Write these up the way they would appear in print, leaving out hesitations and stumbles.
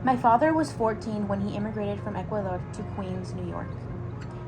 My father was 14 when he immigrated from Ecuador to Queens, New York.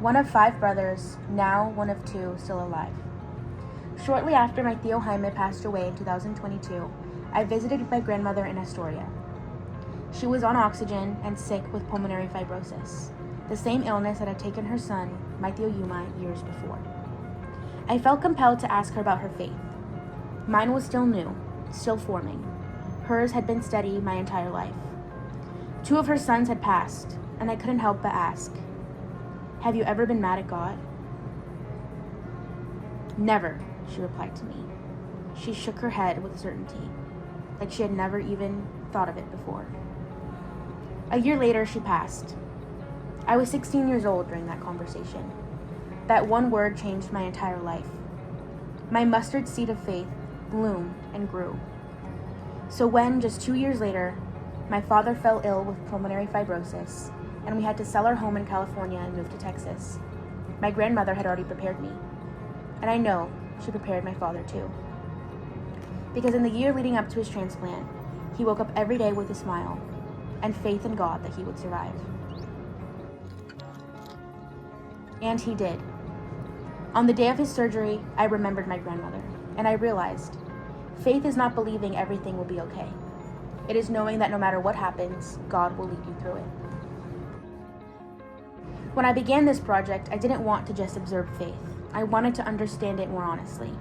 One of 5 brothers, now one of 2 still alive. Shortly after my Tío Jaime passed away in 2022, I visited my grandmother in Astoria. She was on oxygen and sick with pulmonary fibrosis, the same illness that had taken her son, my Tío Yuma, years before. I felt compelled to ask her about her faith. Mine was still new, still forming. Hers had been steady my entire life. 2 of her sons had passed, and I couldn't help but ask, "Have you ever been mad at God?" "Never," she replied to me. She shook her head with certainty, like she had never even thought of it before. A year later, she passed. I was 16 years old during that conversation. That one word changed my entire life. My mustard seed of faith bloomed and grew. So when, just 2 years later, my father fell ill with pulmonary fibrosis, and we had to sell our home in California and move to Texas, my grandmother had already prepared me. And I know she prepared my father too. Because in the year leading up to his transplant, he woke up every day with a smile and faith in God that he would survive. And he did. On the day of his surgery, I remembered my grandmother, and I realized faith is not believing everything will be okay. It is knowing that no matter what happens, God will lead you through it. When I began this project, I didn't want to just observe faith. I wanted to understand it more honestly.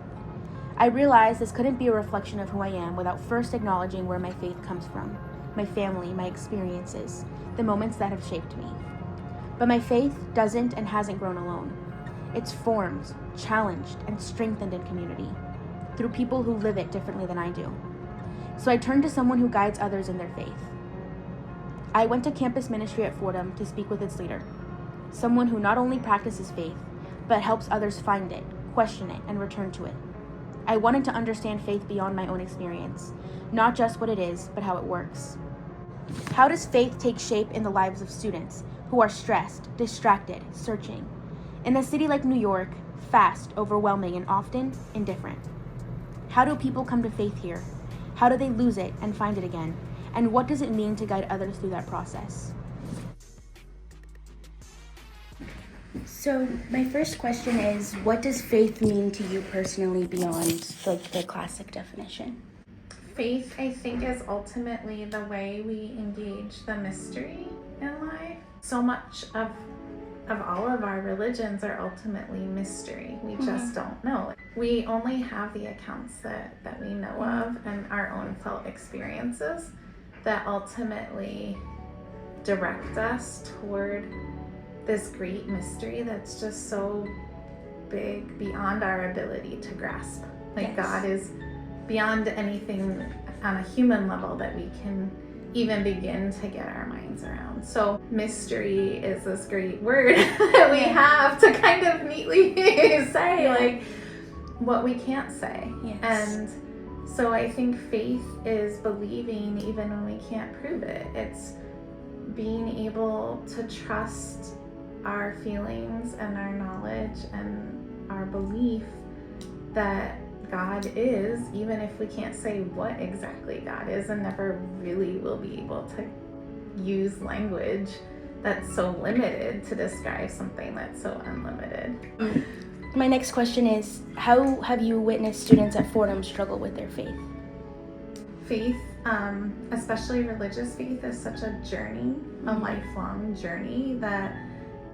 I realized this couldn't be a reflection of who I am without first acknowledging where my faith comes from, my family, my experiences, the moments that have shaped me. But my faith doesn't and hasn't grown alone. It's formed, challenged, and strengthened in community, through people who live it differently than I do. So I turned to someone who guides others in their faith. I went to campus ministry at Fordham to speak with its leader, someone who not only practices faith, but helps others find it, question it, and return to it. I wanted to understand faith beyond my own experience, not just what it is, but how it works. How does faith take shape in the lives of students who are stressed, distracted, searching? In a city like New York, fast, overwhelming, and often indifferent. How do people come to faith here? How do they lose it and find it again? And what does it mean to guide others through that process? So my first question is, what does faith mean to you personally beyond the classic definition? Faith, I think, is ultimately the way we engage the mystery in life. So much of all of our religions are ultimately mystery. We just don't know. We only have the accounts that we know of and our own felt experiences that ultimately direct us toward this great mystery that's just so big, beyond our ability to grasp. Like, yes. God is beyond anything on a human level that we can even begin to get our minds around. So mystery is this great word that we have to kind of neatly say, like, what we can't say. Yes. And so I think faith is believing even when we can't prove it. It's being able to trust our feelings and our knowledge and our belief that God is, even if we can't say what exactly God is, and never really will be able to use language that's so limited to describe something that's so unlimited. My next question is, how have you witnessed students at Fordham struggle with their faith? Faith, especially religious faith, is such a journey, a lifelong journey that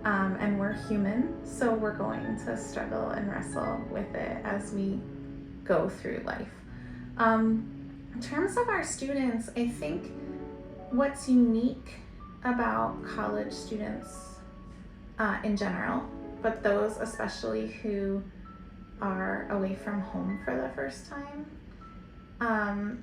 and we're human, so we're going to struggle and wrestle with it as we go through life. In terms of our students, I think what's unique about college students in general, but those especially who are away from home for the first time,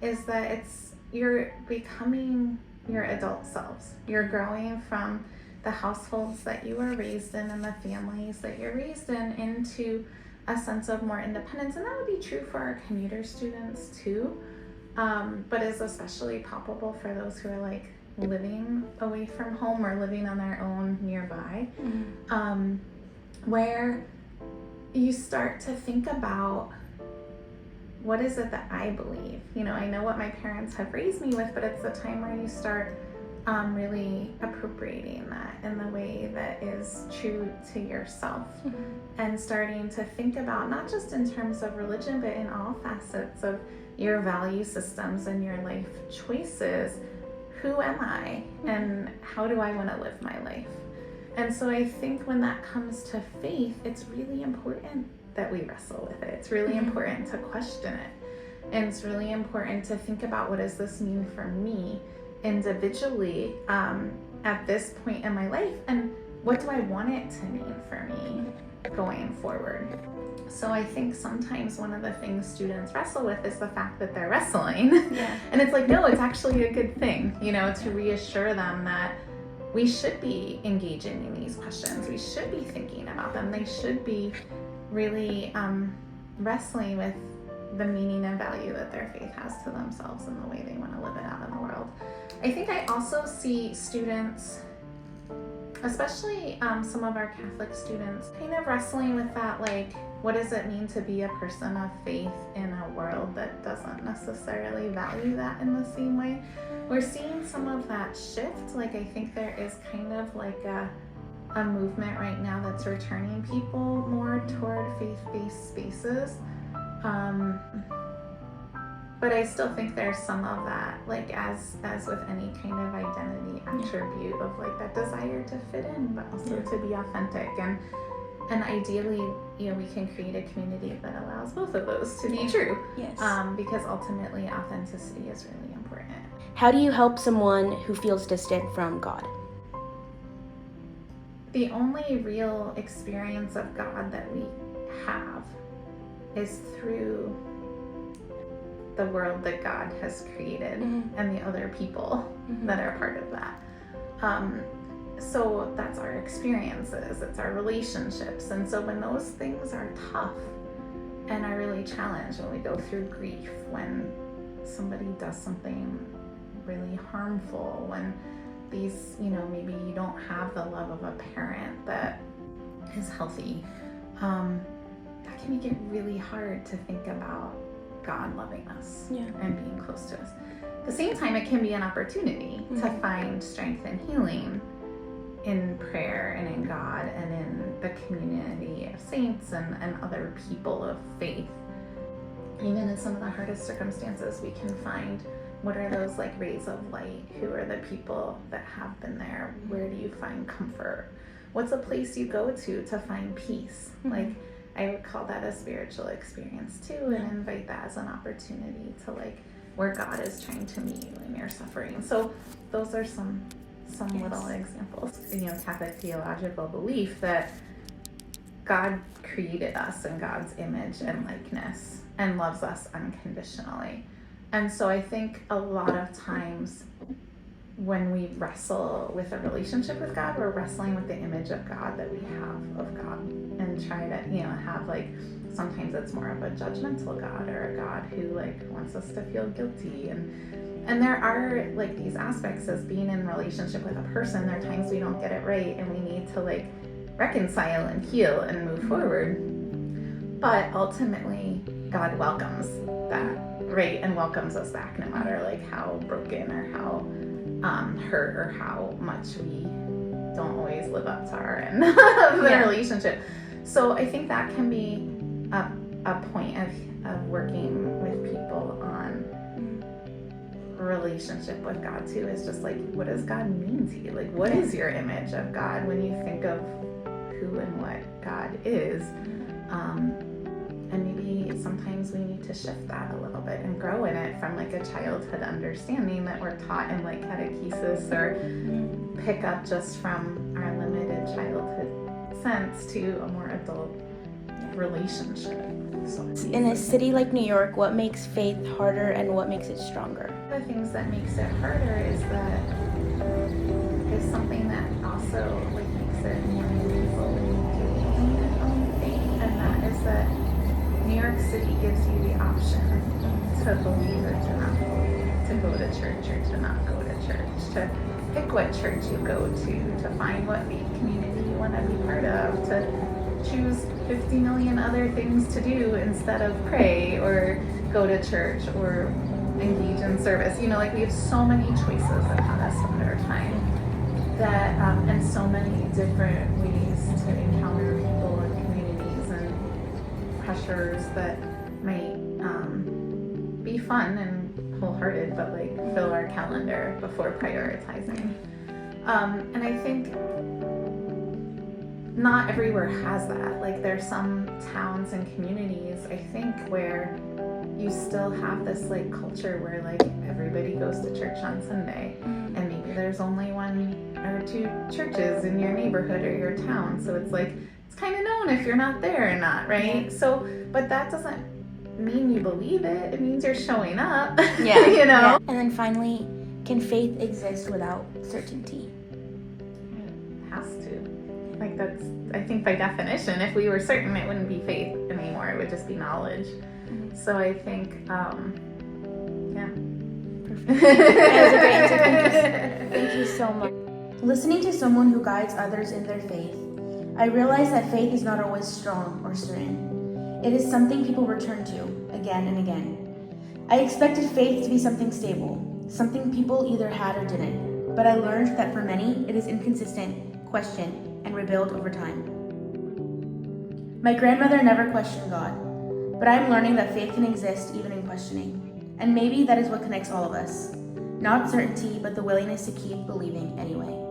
is that you're becoming your adult selves. You're growing from the households that you were raised in and the families that you're raised in into a sense of more independence. And that would be true for our commuter students too, but is especially palpable for those who are like living away from home or living on their own nearby, where you start to think about, what is it that I believe? You know, I know what my parents have raised me with, but it's the time where you start really appropriating that in the way that is true to yourself, and starting to think about, not just in terms of religion, but in all facets of your value systems and your life choices. Who am I, and how do I want to live my life? And so I think when that comes to faith, it's really important that we wrestle with it. It's really important to question it. And it's really important to think about, what does this mean for me individually at this point in my life? And what do I want it to mean for me going forward? So I think sometimes one of the things students wrestle with is the fact that they're wrestling. Yeah. And it's like, no, it's actually a good thing, to reassure them that we should be engaging in these questions. We should be thinking about them. They should be really wrestling with the meaning and value that their faith has to themselves and the way they want to live it out in the world. I think I also see students, especially some of our Catholic students, kind of wrestling with that, like, what does it mean to be a person of faith in a world that doesn't necessarily value that in the same way? We're seeing some of that shift. Like, I think there is kind of like a movement right now that's returning people more toward faith-based spaces. But I still think there's some of that, like as with any kind of identity attribute of like that desire to fit in, but also to be authentic. And ideally, we can create a community that allows both of those to be true. Yes. Because ultimately, authenticity is really important. How do you help someone who feels distant from God? The only real experience of God that we have is through the world that God has created and the other people that are part of that. So that's our experiences, it's our relationships. And so when those things are tough and are really challenged, when we go through grief, when somebody does something really harmful, when these, maybe you don't have the love of a parent that is healthy, that can make it really hard to think about God loving us and being close to us. At the same time, it can be an opportunity to find strength and healing in prayer and in God and in the community of saints and other people of faith. Even in some of the hardest circumstances, we can find, what are those like rays of light? Who are the people that have been there? Where do you find comfort? What's a place you go to find peace? Like, I would call that a spiritual experience too, and invite that as an opportunity to like where God is trying to meet you in your suffering. So those are some little examples. Catholic theological belief that God created us in God's image and likeness and loves us unconditionally. And so I think a lot of times when we wrestle with a relationship with God, we're wrestling with the image of God that we have of God, and try to, have like, sometimes it's more of a judgmental God, or a God who like wants us to feel guilty. And there are like these aspects as being in relationship with a person. There are times we don't get it right and we need to like reconcile and heal and move forward. But ultimately, God welcomes that, right? And welcomes us back no matter like how broken or how hurt or how much we don't always live up to our end of the relationship. So I think that can be a point of working with people on relationship with God too, is just like, what does God mean to you? Like, what is your image of God when you think of who and what God is? And maybe sometimes we need to shift that a little bit and grow in it from like a childhood understanding that we're taught in like catechesis, or pick up just from our limited childhood sense to a more adult relationship. So in a city like New York, what makes faith harder and what makes it stronger? the things that makes it harder is something that also like makes it more meaningful when you do in your own faith, and that is that New York City gives you the option to believe or to not believe, to go to church or to not go to church, to pick what church you go to find what faith community you want to be part of, to choose 50 million other things to do instead of pray or go to church or engage in service. You know, like we have so many choices of how to spend our time, that and so many different ways to encounter people and communities and pressures that might be fun and wholehearted, but like fill our calendar before prioritizing. And I think not everywhere has that. Like there's some towns and communities, I think, where you still have this like culture where like everybody goes to church on Sunday, and maybe there's only one or two churches in your neighborhood or your town. So it's like, it's kind of known if you're not there or not, right? So, but that doesn't mean you believe it. It means you're showing up. Yeah. You know? Yeah. And then finally, can faith exist without certainty? It has to. Like that's, I think by definition, if we were certain, it wouldn't be faith anymore. It would just be knowledge. So I think, yeah. Perfect. That was a great answer. Thank you so much. Listening to someone who guides others in their faith, I realized that faith is not always strong or certain. It is something people return to again and again. I expected faith to be something stable, something people either had or didn't, but I learned that for many, it is inconsistent, questioned, and rebuilt over time. My grandmother never questioned God, but I am learning that faith can exist even in questioning. And maybe that is what connects all of us. Not certainty, but the willingness to keep believing anyway.